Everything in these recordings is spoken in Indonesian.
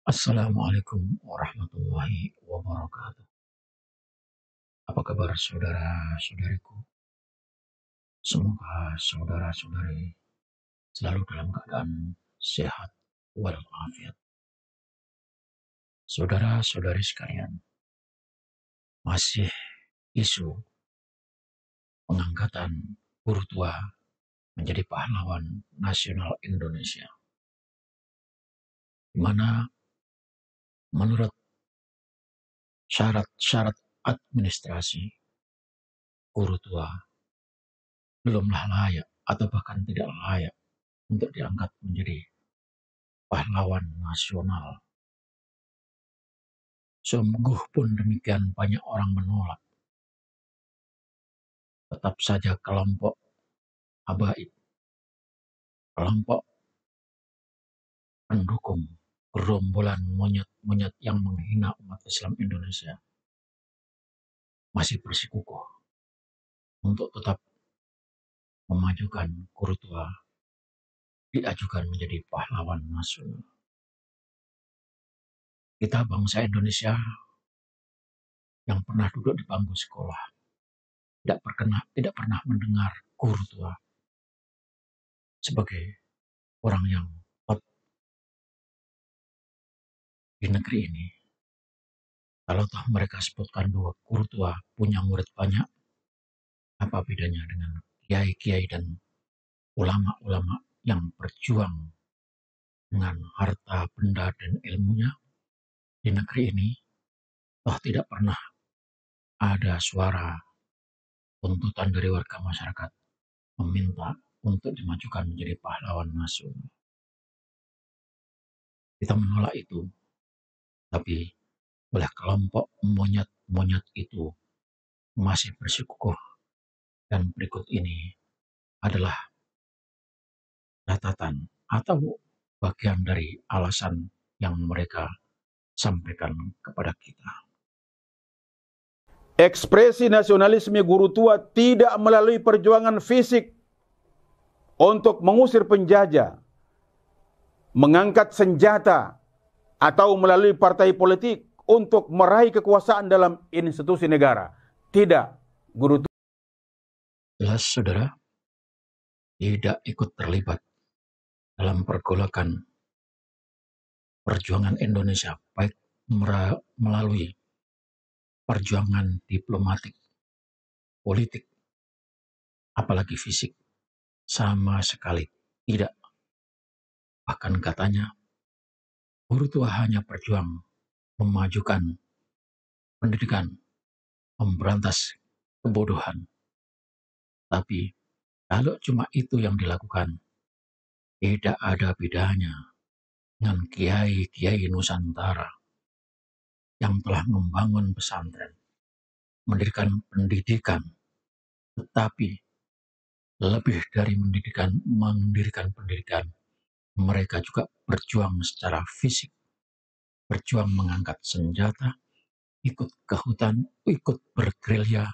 Assalamualaikum warahmatullahi wabarakatuh. Apa kabar saudara-saudariku? Semoga saudara-saudari selalu dalam keadaan sehat walafiat. Saudara-saudari sekalian, masih isu pengangkatan guru tua menjadi pahlawan nasional Indonesia, di mana menurut syarat-syarat administrasi, guru tua belumlah layak atau bahkan tidak layak untuk diangkat menjadi pahlawan nasional. Sungguh pun demikian banyak orang menolak. Tetap saja kelompok habaib, kelompok pendukung gerombolan monyet-monyet yang menghina umat Islam Indonesia masih bersikukuh untuk tetap memajukan guru tua diajukan menjadi pahlawan nasional. Kita bangsa Indonesia yang pernah duduk di bangku sekolah tidak pernah mendengar guru tua sebagai orang yang top di negeri ini. Kalau toh mereka sebutkan bahwa guru tua punya murid banyak, apa bedanya dengan kiai-kiai dan ulama-ulama yang berjuang dengan harta, benda, dan ilmunya di negeri ini? Toh tidak pernah ada suara tuntutan dari warga masyarakat meminta untuk dimajukan menjadi pahlawan nasional. Kita menolak itu, tapi oleh kelompok monyet-monyet itu masih bersikukuh. Dan berikut ini adalah catatan atau bagian dari alasan yang mereka sampaikan kepada kita. Ekspresi nasionalisme guru tua tidak melalui perjuangan fisik untuk mengusir penjajah, mengangkat senjata, atau melalui partai politik untuk meraih kekuasaan dalam institusi negara. Tidak, guru tua Jelas saudara, tidak ikut terlibat dalam pergolakan perjuangan Indonesia, baik melalui perjuangan diplomatik, politik, apalagi fisik, sama sekali tidak. Bahkan katanya, guru tua hanya berjuang memajukan pendidikan, memberantas kebodohan. Tapi kalau cuma itu yang dilakukan, tidak ada bedanya dengan kiai-kiai Nusantara yang telah membangun pesantren, mendirikan pendidikan, tetapi lebih dari mendirikan pendidikan, mereka juga berjuang secara fisik, berjuang mengangkat senjata, ikut ke hutan, ikut bergerilya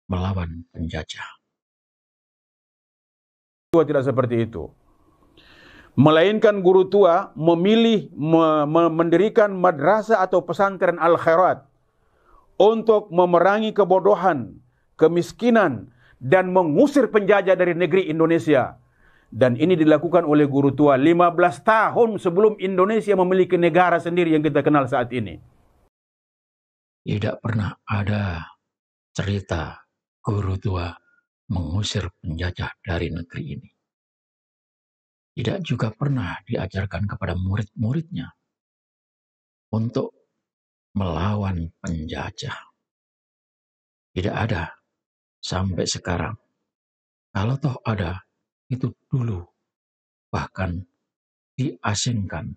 melawan penjajah. tidak seperti itu. Melainkan guru tua memilih mendirikan madrasah atau pesantren Al-Khairat untuk memerangi kebodohan, kemiskinan, dan mengusir penjajah dari negeri Indonesia. Dan ini dilakukan oleh guru tua 15 tahun sebelum Indonesia memiliki negara sendiri yang kita kenal saat ini. Tidak pernah ada cerita guru tua mengusir penjajah dari negeri ini. Tidak juga pernah diajarkan kepada murid-muridnya untuk melawan penjajah. Tidak ada sampai sekarang. Kalau toh ada, itu dulu bahkan diasingkan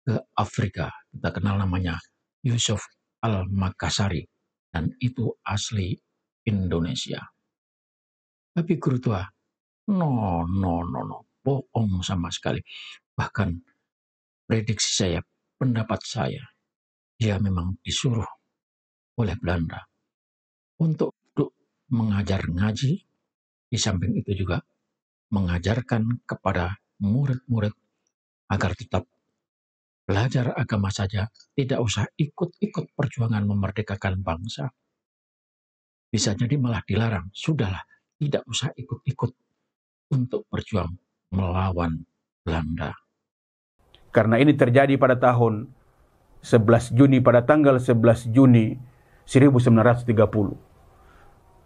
ke Afrika. Kita kenal namanya Yusuf Al-Makassari, dan itu asli Indonesia. Tapi guru tua, no, bohong sama sekali. Bahkan prediksi saya, pendapat saya, dia memang disuruh oleh Belanda untuk mengajar ngaji, di samping itu juga mengajarkan kepada murid-murid agar tetap Belajar agama saja, tidak usah ikut-ikut perjuangan memerdekakan bangsa. Bisa jadi malah dilarang. Sudahlah, tidak usah ikut-ikut untuk berjuang melawan Belanda. Karena ini terjadi pada tahun 11 Juni, pada tanggal 11 Juni 1930.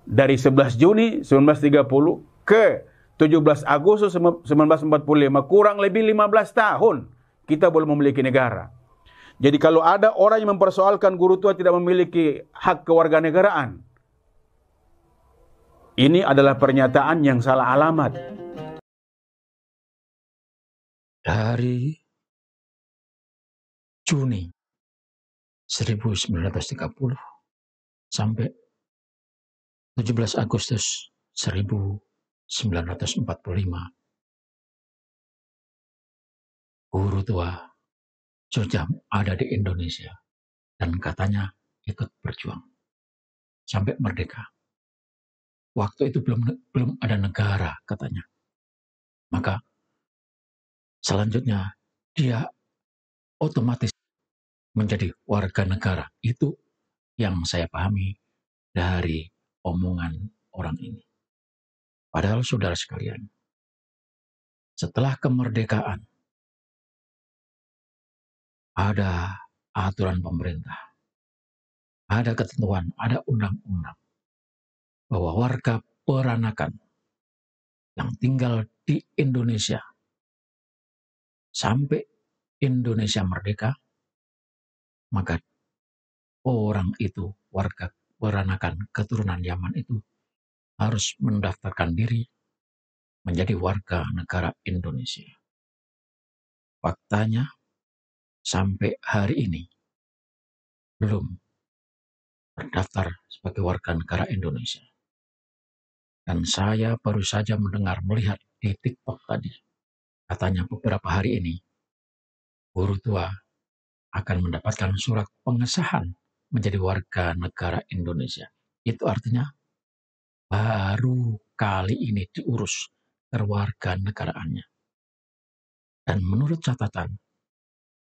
Dari 11 Juni 1930 ke 17 Agustus 1945, kurang lebih 15 tahun kita belum memiliki negara. Jadi kalau ada orang yang mempersoalkan Guru Tua tidak memiliki hak kewarganegaraan, ini adalah pernyataan yang salah alamat. Dari Juni 1930 sampai 17 Agustus 1945, Guru Tua sudah ada di Indonesia dan katanya ikut berjuang sampai merdeka. Waktu itu belum ada negara katanya. Maka selanjutnya dia otomatis menjadi warga negara. Itu yang saya pahami dari omongan orang ini. Padahal saudara sekalian, setelah kemerdekaan ada aturan pemerintah, ada ketentuan, ada undang-undang bahwa warga peranakan yang tinggal di Indonesia sampai Indonesia merdeka, maka orang itu, warga peranakan keturunan Yaman itu harus mendaftarkan diri menjadi warga negara Indonesia. Faktanya sampai hari ini belum terdaftar sebagai warga negara Indonesia. Dan saya baru saja melihat di TikTok tadi, katanya beberapa hari ini, Guru Tua akan mendapatkan surat pengesahan menjadi warga negara Indonesia. Itu artinya baru kali ini diurus kewarganegaraannya. Dan menurut catatan,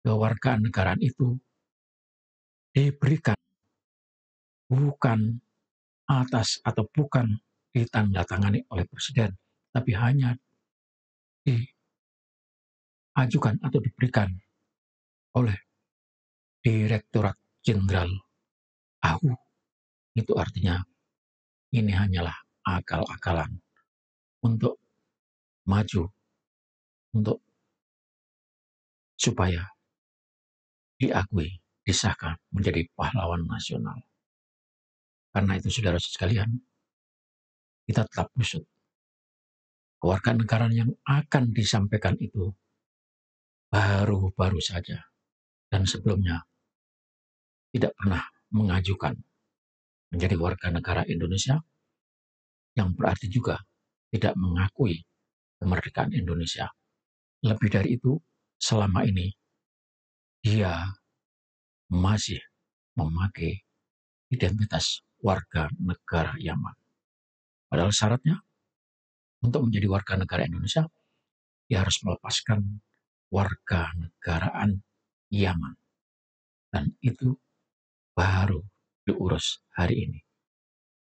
kewarganegaraan itu diberikan bukan atas atau bukan ditandatangani oleh presiden, tapi hanya diajukan atau diberikan oleh Direktorat Jenderal AU. Itu artinya ini hanyalah akal-akalan untuk maju, untuk supaya diakui, disahkan menjadi pahlawan nasional. Karena itu saudara sekalian, kita tetap usut. Kewarganegaraan yang akan disampaikan itu baru-baru saja. Dan sebelumnya tidak pernah mengajukan menjadi warga negara Indonesia, yang berarti juga tidak mengakui kemerdekaan Indonesia. Lebih dari itu, selama ini dia masih memakai identitas warga negara Yaman. Padahal syaratnya untuk menjadi warga negara Indonesia, dia harus melepaskan warga negaraan Yaman. Dan itu baru diurus hari ini.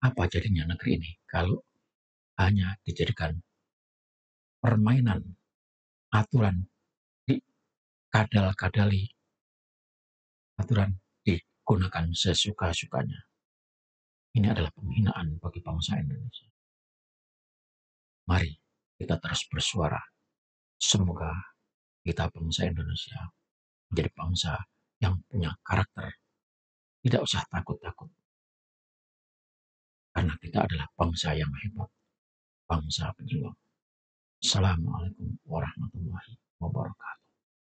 Apa jadinya negeri ini kalau hanya dijadikan permainan, aturan dikadal-kadali, aturan digunakan sesuka-sukanya. Ini adalah penghinaan bagi bangsa Indonesia. Mari kita terus bersuara. Semoga kita bangsa Indonesia menjadi bangsa yang punya karakter. Tidak usah takut-takut. Karena kita adalah bangsa yang hebat. Bangsa pejuang. Assalamualaikum warahmatullahi wabarakatuh.